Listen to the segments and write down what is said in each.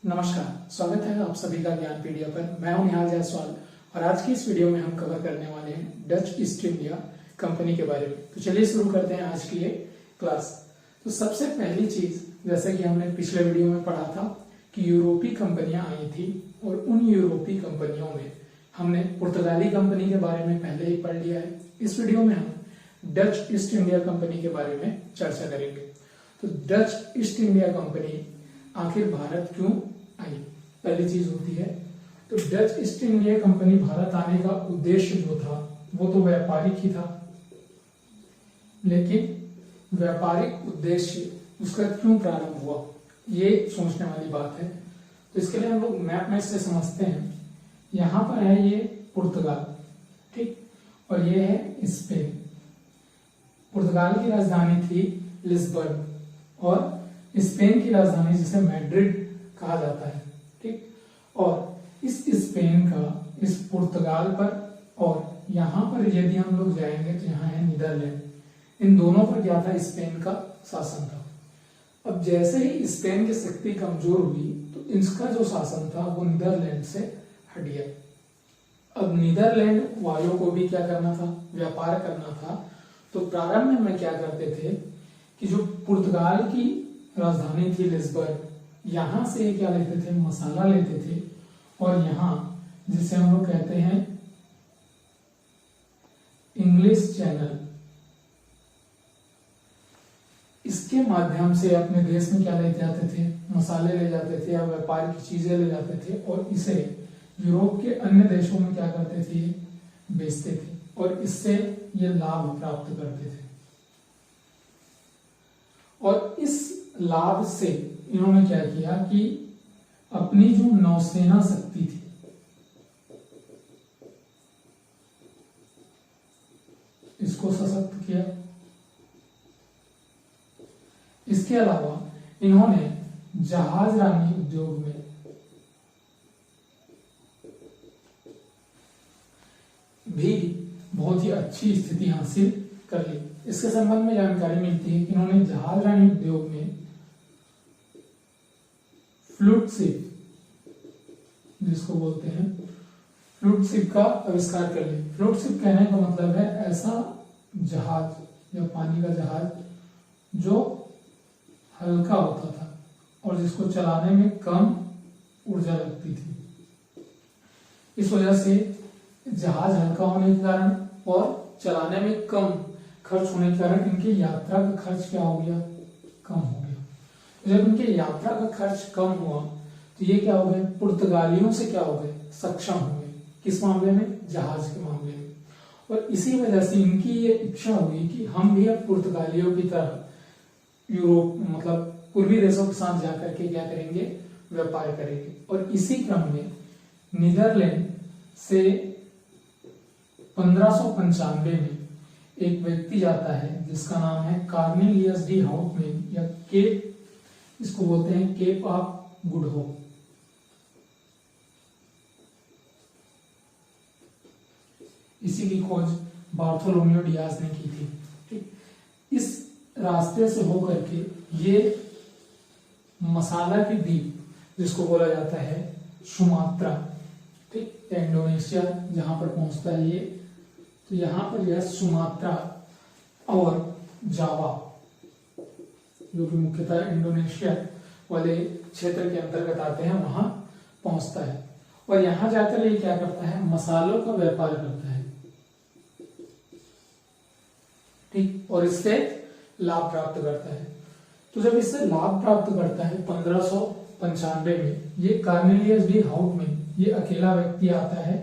नमस्कार, स्वागत है आप सभी का ज्ञानपीडिया पर। मैं हूं निहाल जायसवाल और आज की इस वीडियो में हम कवर करने वाले हैं डच ईस्ट इंडिया कंपनी के बारे में। तो चलिए शुरू करते हैं आज की ये क्लास। तो सबसे पहली चीज, जैसे कि हमने पिछले वीडियो में पढ़ा था कि यूरोपीय कंपनियां आई थी और उन यूरोपीय कंपनियों में हमने पुर्तगाली कंपनी के बारे में पहले ही पढ़ लिया है। इस वीडियो में हम डच ईस्ट इंडिया कंपनी के बारे में चर्चा करेंगे। तो डच ईस्ट इंडिया कंपनी आखिर भारत क्यों आई, पहली चीज होती है। तो Dutch east India company Bharat आने का उद्देश्य जो था वो तो व्यापारिक ही था, लेकिन व्यापारिक उद्देश्य उसका क्यों प्रारंभ हुआ ये सोचने वाली बात है। तो इसके लिए हम लोग मैप में से समझते हैं। यहां पर है ये पुर्तगाल, ठीक, और ये है स्पेन। पुर्तगाल की राजधानी थी लिस्बन और स्पेन की राजधानी जिसे मैड्रिड कहा जाता है, ठीक। और इस स्पेन का इस पुर्तगाल पर और यहाँ पर यदि हम लोग जाएंगे तो यहाँ है नीदरलैंड, इन दोनों पर क्या था, स्पेन का शासन था। अब जैसे ही स्पेन की शक्ति कमजोर हुई तो इसका जो शासन था वो नीदरलैंड से हट गया। अब नीदरलैंड वालों को भी क्या करना था, व्यापार करना था। तो प्रारंभ में क्या करते थे कि जो पुर्तगाल की राजधानी थी लिस्बन, यहां से क्या लेते थे, मसाला लेते थे और यहां जिसे हम लोग कहते हैं इंग्लिश चैनल, इसके माध्यम से अपने देश में क्या लेते आते थे, मसाले ले जाते थे या व्यापार की चीजें ले जाते थे और इसे यूरोप के अन्य देशों में क्या करते थे, बेचते थे और इससे ये लाभ प्राप्त करते थे। और इस लाभ से इन्होंने क्या किया कि अपनी जो नौसेना शक्ति थी, इसको सशक्त किया। इसके अलावा इन्होंने जहाजरानी उद्योग में भी बहुत ही अच्छी स्थिति हासिल कर ली। इसके संबंध में जानकारी मिलती है कि इन्होंने जहाजरानी उद्योग में फ्लूट शिप, जिसको बोलते हैं फ्लूट शिप, का आविष्कार कर लिया। फ्लूट शिप कहने का मतलब है ऐसा जहाज या पानी का जहाज जो हल्का होता था और जिसको चलाने में कम ऊर्जा लगती थी। इस वजह से जहाज हल्का होने के कारण और चलाने में कम खर्च होने के कारण इनकी यात्रा का खर्च क्या हो गया, कम हो गया। जब इनके यात्रा का खर्च कम हुआ तो ये क्या हो गए, पुर्तगालियों से क्या हो गए, सक्षम हो गए। किस मामले में, जहाज के मामले में। और इसी वजह से इनकी ये इच्छा हुई कि हम भी अब पुर्तगालियों की तरह यूरोप मतलब पूर्वी देशों के साथ जाकर के क्या करेंगे, व्यापार करेंगे। और इसी क्रम में नीदरलैंड से 1595 में एक व्यक्ति जाता है जिसका नाम है कार्नेलियस डी हाउटमैन या केप, इसको बोलते हैं केप ऑफ गुड होप। इसी की खोज बार्थोलोमेओ डियाज ने की थी, ठीक। इस रास्ते से होकर के ये मसाला की द्वीप जिसको बोला जाता है सुमात्रा, ठीक, इंडोनेशिया जहां पर पहुंचता है ये, तो यहां पर यह सुमात्रा और जावा जो कि मुख्यतः इंडोनेशिया वाले क्षेत्र के अंतर्गत आते हैं, वहां पहुंचता है। और यहां जाकर ये क्या करता है, मसालों का व्यापार करता है, ठीक, और इससे लाभ प्राप्त करता है। तो जब इससे लाभ प्राप्त करता है 1595 में, ये कार्नेलियस डी हाउटमैन, ये अकेला व्यक्ति आता है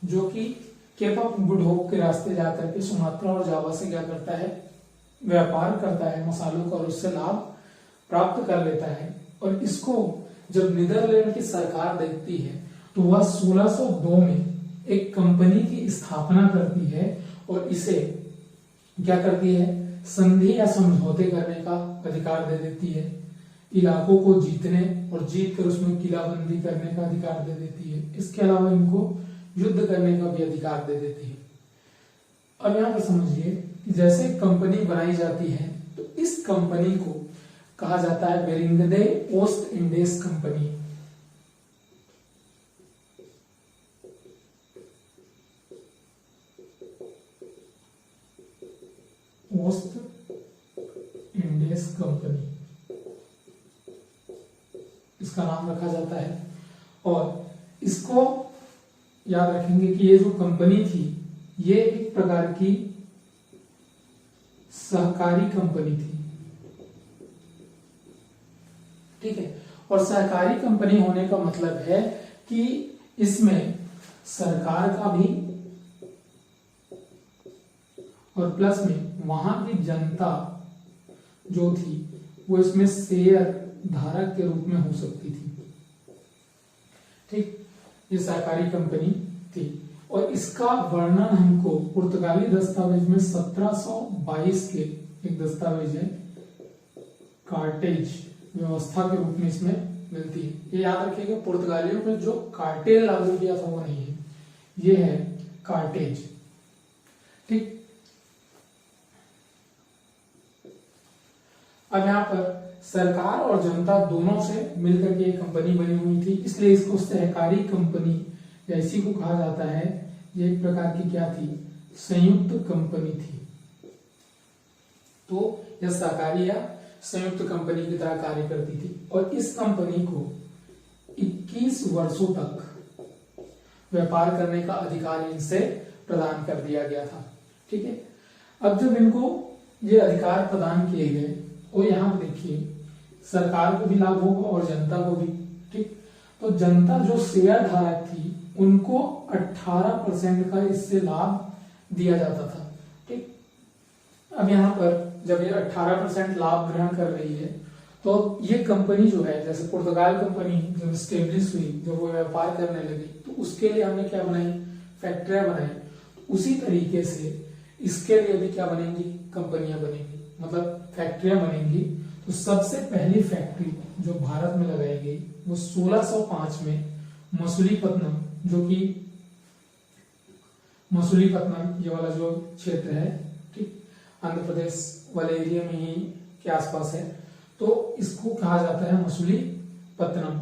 जो कि केप ऑफ गुड होप के रास्ते जाकर के सुमात्रा और जावा से क्या करता है, व्यापार करता है मसालों का और उससे लाभ प्राप्त कर लेता है। और इसको जब नीदरलैंड की सरकार देखती है तो वह 1602 में एक कंपनी की स्थापना करती है और इसे क्या करती है, संधि या समझौते करने का अधिकार दे देती है, इलाकों को जीतने और जीत कर उसमें किलाबंदी करने का अधिकार दे देती है। इसके अलावा इनको युद्ध करने का भी अधिकार दे देती है। अब यहां पर समझिए कि जैसे कंपनी बनाई जाती है तो इस कंपनी को कहा जाता है बेरिंगदे ओस्ट इंडीज कंपनी, ओस्ट इंडियस कंपनी, इसका नाम रखा जाता है। और इसको याद रखेंगे कि ये जो कंपनी थी ये एक प्रकार की सहकारी कंपनी थी, ठीक है। और सहकारी कंपनी होने का मतलब है कि इसमें सरकार का भी और प्लस में वहां की जनता जो थी वो इसमें शेयर धारक के रूप में हो सकती थी, ठीक। ये सहकारी कंपनी थी और इसका वर्णन हमको पुर्तगाली दस्तावेज में 1722 के एक दस्तावेज है कार्टेज व्यवस्था के रूप में इसमें मिलती है। ये याद रखिएगा, पुर्तगालियों में जो कार्टेल लागू किया था वो नहीं है, ये है कार्टेज, ठीक। अब यहाँ पर सरकार और जनता दोनों से मिलकर के एक कंपनी बनी हुई थी, इसलिए इसको सहकारी कंपनी या इसी को कहा जाता है। ये एक प्रकार की क्या थी, संयुक्त कंपनी थी। तो यह सहकारी या संयुक्त कंपनी की तरह कार्य करती थी और इस कंपनी को 21 वर्षों तक व्यापार करने का अधिकार इनसे प्रदान कर दिया गया था, ठीक है। अब जब इनको ये अधिकार प्रदान किए गए और यहाँ देखिए सरकार को भी लाभ होगा और जनता को भी, ठीक। तो जनता जो शेयर धारक थी उनको 18% का इससे लाभ दिया जाता था, ठीक। अब यहाँ पर जब ये 18% लाभ ग्रहण कर रही है तो ये कंपनी जो है, जैसे पुर्तगाल कंपनी जब स्टेब्लिश हुई, जब वो व्यापार करने लगी तो उसके लिए हमने क्या बनाई, फैक्ट्रियां बनाई। उसी तरीके से इसके लिए भी क्या बनेंगी, कंपनियां बनेंगी, मतलब फैक्ट्रियां बनेंगी। तो सबसे पहली फैक्ट्री जो भारत में लगाई गई वो 1605 में मसूलीपट्टनम, जो कि मसूलीपट्टनम ये वाला जो क्षेत्र है, ठीक, आंध्र प्रदेश वाले एरिया में ही के आसपास है, तो इसको कहा जाता है मसूलीपट्टनम।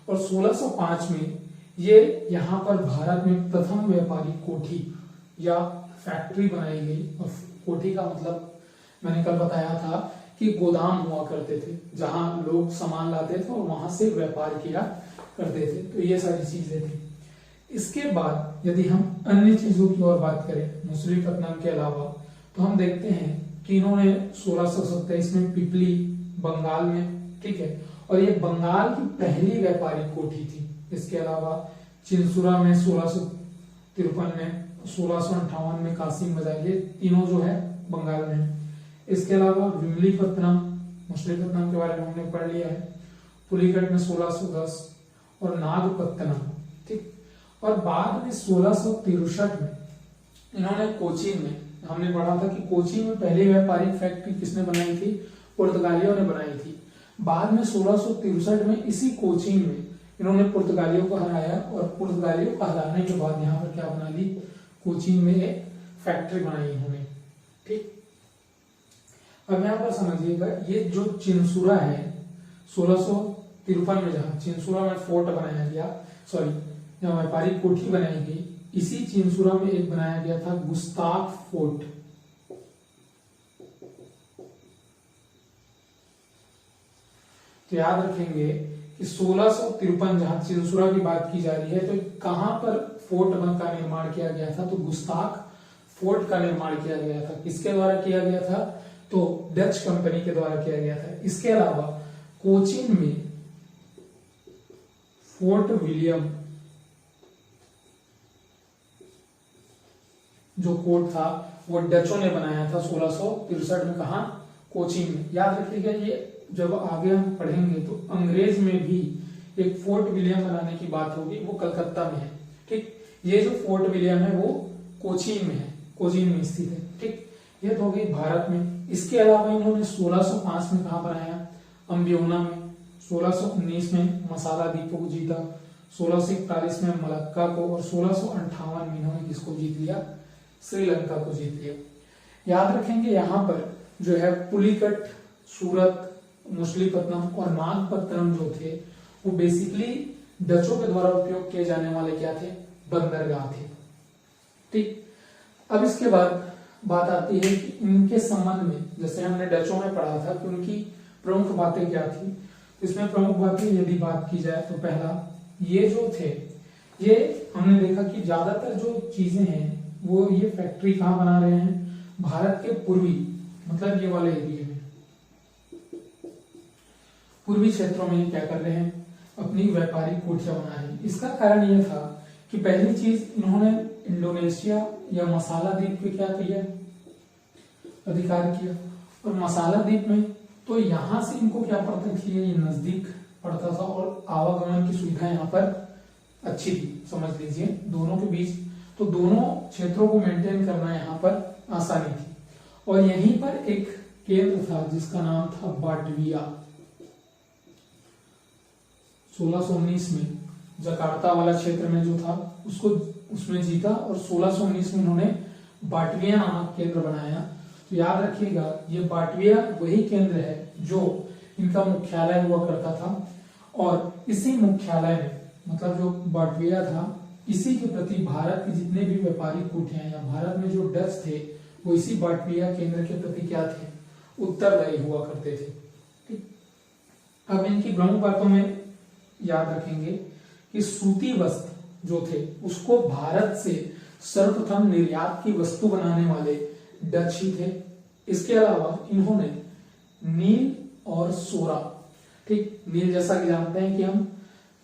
और 1605 में ये यहाँ पर भारत में प्रथम व्यापारी कोठी या फैक्ट्री बनाई गई। और कोठी का मतलब मैंने कल बताया था कि गोदाम हुआ करते थे जहां लोग सामान लाते थे और वहां से व्यापार किया करते थे। तो ये सारी चीजें थी। इसके बाद यदि हम अन्य चीजों की ओर बात करें मसूलीपट्टनम के अलावा, तो हम देखते हैं कि इन्होंने 1627 में पिपली बंगाल में, ठीक है, और ये बंगाल की पहली व्यापारिक कोठी थी। इसके अलावा चिंसुरा में 1653 में, 1658 में कासिम बाजार, ये तीनों जो है बंगाल में। इसके अलावा विमलीपट्टनम, मछलीपट्टनम के बारे में हमने पढ़ लिया है, पुलिकट में 1610 और नागपट्टनम, ठीक। और बाद में 1663 में इन्होंने कोचीन में, हमने पढ़ा था कि कोचीन में पहली व्यापारिक फैक्ट्री किसने बनाई थी, पुर्तगालियों ने बनाई थी। बाद में 1663 में इसी कोचीन में इन्होंने पुर्तगालियों को हराया और पुर्तगालियों को हराने के बाद यहाँ पर क्या बना ली, कोचीन में एक फैक्ट्री बनाई इन्होंने, ठीक। अब यहाँ पर समझिएगा, ये जो चिंसुरा है 1653 में जहाँ चिंसुरा में फोर्ट बनाया गया, सॉरी जहाँ व्यापारिक कोठी बनाई गई, इसी चिंसुरा में एक बनाया गया था गुस्ताफ फोर्ट। तो याद रखेंगे कि 1653 जहां चिंसुरा की बात की जा रही है, तो कहां पर फोर्ट का निर्माण किया गया था, तो गुस्ताख फोर्ट का निर्माण किया गया था। किसके द्वारा किया गया था, तो डच कंपनी के द्वारा किया गया था। इसके अलावा कोचीन में फोर्ट विलियम जो कोर्ट था वो डचों ने बनाया था 1663 में, कहा, कोचीन में। याद रखिएगा, ये जब आगे हम पढ़ेंगे तो अंग्रेज में भी एक फोर्ट विलियम बनाने की बात होगी, वो कलकत्ता में है, ठीक। ये जो फोर्ट विलियम है वो कोचीन में है, कोचीन में स्थित है, ठीक। ये तो हो गई भारत में। इसके अलावा इन्होंने 1605 में कहा बनाया, अम्बियोना में, 1619 में मसाला द्वीपों को जीता, 1641 में मलक्का को, और 1658 में इन्होंने किसको जीत लिया, श्रीलंका को जीत लिया। याद रखेंगे यहाँ पर जो है पुलिकट, सूरत, मछलीपट्टनम और नागपट्टनम जो थे वो बेसिकली डचों के द्वारा उपयोग किए जाने वाले क्या थे, बंदरगाह थे, ठीक। अब इसके बाद बात आती है कि इनके संबंध में, जैसे हमने डचों में पढ़ा था कि उनकी प्रमुख बातें क्या थी, इसमें प्रमुख बातें यदि बात की जाए तो पहला, ये जो थे, ये हमने देखा कि ज्यादातर जो चीजें हैं वो ये फैक्ट्री कहाँ बना रहे हैं, भारत के पूर्वी, मतलब ये वाले एरिया में, पूर्वी क्षेत्रों में क्या कर रहे हैं, अपनी व्यापारिक कोठियां बना रहे हैं। इसका कारण यह था कि पहली चीज इन्होंने इंडोनेशिया या मसाला द्वीप पे क्या किया, अधिकार किया। और मसाला द्वीप में तो यहां से इनको क्या पड़ता थी, ये नजदीक पड़ता था और आवागमन की सुविधा यहाँ पर अच्छी थी, समझ लीजिए दोनों के बीच, तो दोनों क्षेत्रों को मेंटेन करना यहाँ पर आसानी थी। और यहीं पर एक केंद्र था जिसका नाम था बाटविया, 1619 में जकार्ता वाला क्षेत्र में जो था उसको उसमें जीता और 1619 में इन्होंने बाटविया नामक केंद्र बनाया। तो याद रखिएगा ये बाटविया वही केंद्र है जो इनका मुख्यालय हुआ करता था और इसी मुख्यालय में, मतलब जो बाटविया था, इसी के प्रति भारत के जितने भी व्यापारिक कोठियां या भारत में जो डच थे वो इसी बाटविया केंद्र के प्रति क्या थे, उत्तरदायी हुआ करते थे। ठीक, अब इनकी प्रमुख बातों में याद रखेंगे कि सूती वस्त्र जो थे उसको भारत से सर्वप्रथम निर्यात की वस्तु बनाने वाले डच ही थे। इसके अलावा इन्होंने नील और सोरा, ठीक, नील जैसा कि जानते हैं कि हम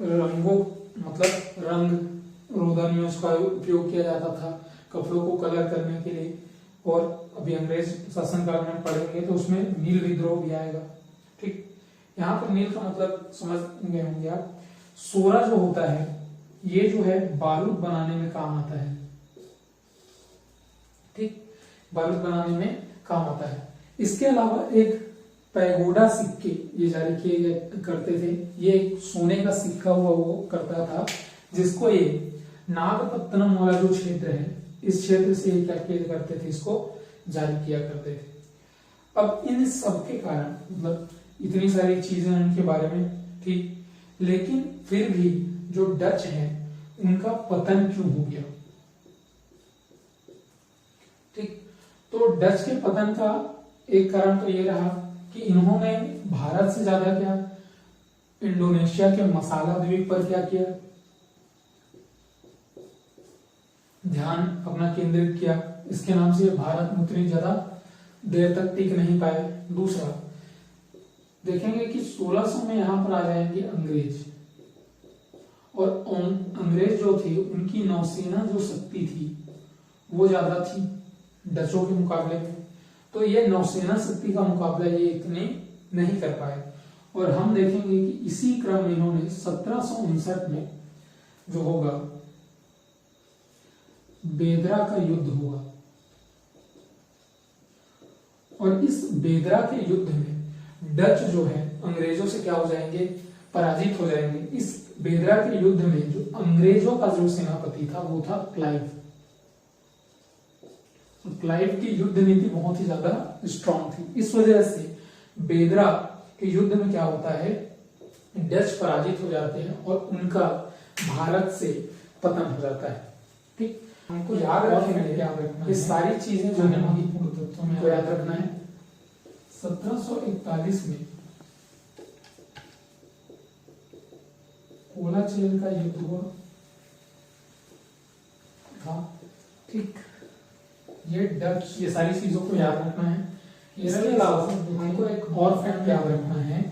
रंगों, मतलब रंग रोगन में उसका उपयोग किया जाता था कपड़ों को कलर करने के लिए, और अभी अंग्रेज शासनकाल में पढ़ेंगे तो उसमें नील विद्रोह भी आएगा। ठीक, यहाँ पर नील का मतलब समझ गए होंगे आप। सोरा जो होता है ये जो है बारूद बनाने में काम आता है। ठीक, बारूद बनाने में काम आता है। इसके अलावा एक पैगोडा सिक्के ये जारी किए गए करते थे, ये एक सोने का सिक्का हुआ वो करता था जिसको ये नागपत्तनम वाला जो क्षेत्र है इस क्षेत्र से क्या किया करते थे, इसको जारी किया करते थे। अब इन सब के कारण, मतलब इतनी सारी चीजें उनके बारे में, ठीक, लेकिन फिर भी जो डच हैं उनका पतन क्यों हो गया। ठीक, तो डच के पतन का एक कारण तो ये रहा कि इन्होंने भारत से ज्यादा क्या इंडोनेशिया के मसाला द्वीप पर क्या किया, ध्यान अपना केंद्रित किया। इसके नाम से भारत में उतनी ज्यादा देर तक टिक नहीं पाए। दूसरा देखेंगे कि 1600 में यहां पर आ जाएंगे अंग्रेज, और अंग्रेज जो थे उनकी नौसेना जो शक्ति थी वो ज्यादा थी डचों के मुकाबले में, तो ये नौसेना शक्ति का मुकाबला ये इतने नहीं कर पाए। और हम देखेंगे कि इसी क्रम में इन्होंने 1759 में जो होगा बेदरा का युद्ध हुआ, और इस बेदरा के युद्ध में डच जो है अंग्रेजों से क्या हो जाएंगे, पराजित हो जाएंगे। इस बेदरा के युद्ध में जो अंग्रेजों का जो सेनापति था वो था क्लाइव। क्लाइव की युद्ध नीति बहुत ही ज्यादा स्ट्रांग थी, इस वजह से बेदरा के युद्ध में क्या होता है, डच पराजित हो जाते हैं और उनका भारत से पतन हो जाता है। ठीक, हमको याद रखना, ये सारी चीजें जो है महत्वपूर्ण तत्वों में याद रखना है। 1741 में कोलाचिन का युद्ध हुआ था। ठीक, ये डच, ये सारी चीजों को याद रखना है। इसके अलावा हमको एक और फैक्ट याद रखना है,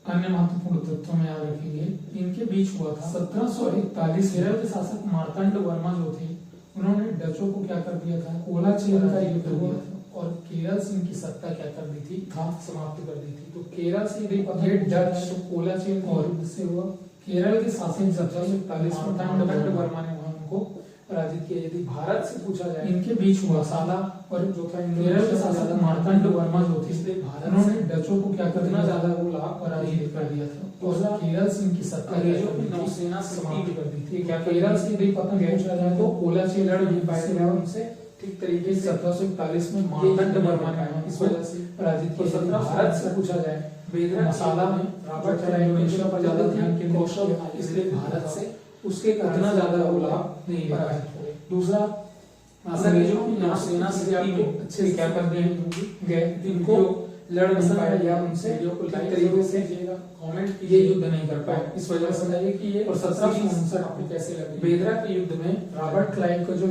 अन्य महत्वपूर्ण तत्वों में याद रखेंगे। इनके बीच हुआ था 1741, केरल के शासक मार्तंड वर्मा जो थे उन्होंने डचों को क्या कर दिया था, कोलाचिन का युद्ध हुआ और केरल से इनकी सत्ता क्या कर दी थी, समाप्त कर दी थी। तो केरल से ये डच कोलाचिन और से हुआ। केरल के शासक 1741 मार्तंड वर्मा ने उनको पराजित किया। यदि भारत से पूछा जाए, इनके बीच हुआ साला और जो था केरल के शासक मार्तंड वर्मा जो थे, इसलिए भारत ने डचों को क्या करना ज्यादा वो लाभ पराजित कर दिया था और केरल से इनकी सत्ता अंग्रेजों की नौसेना समाप्त कर दी थी। क्या केरल से यदि पता पूछा जाए तो कोलाचिन लड़ नहीं पाए उनसे ठीक तरीके से 1741 में मार्तंड वर्मा ने इस वजह से पराजित किया। भारत से पूछा जाए बेदरा मसाला में रॉबर्ट इंडोनेशिया पर ज्यादा ध्यान केंद्रित कौशल, इसलिए भारत से उसके उतना ज्यादा वो लाभ नहीं ले पाए। दूसरा अंग्रेजों की नौसेना से आपको अच्छे से क्या कर गए, जिनको लड़ नहीं पाया गया उनसे तरीके से कमेंट ये युद्ध नहीं कर पाए। इस वजह से समझिए कि ये और 1759 आपको कैसे लगे बेदरा के युद्ध में रॉबर्ट क्लाइव का जो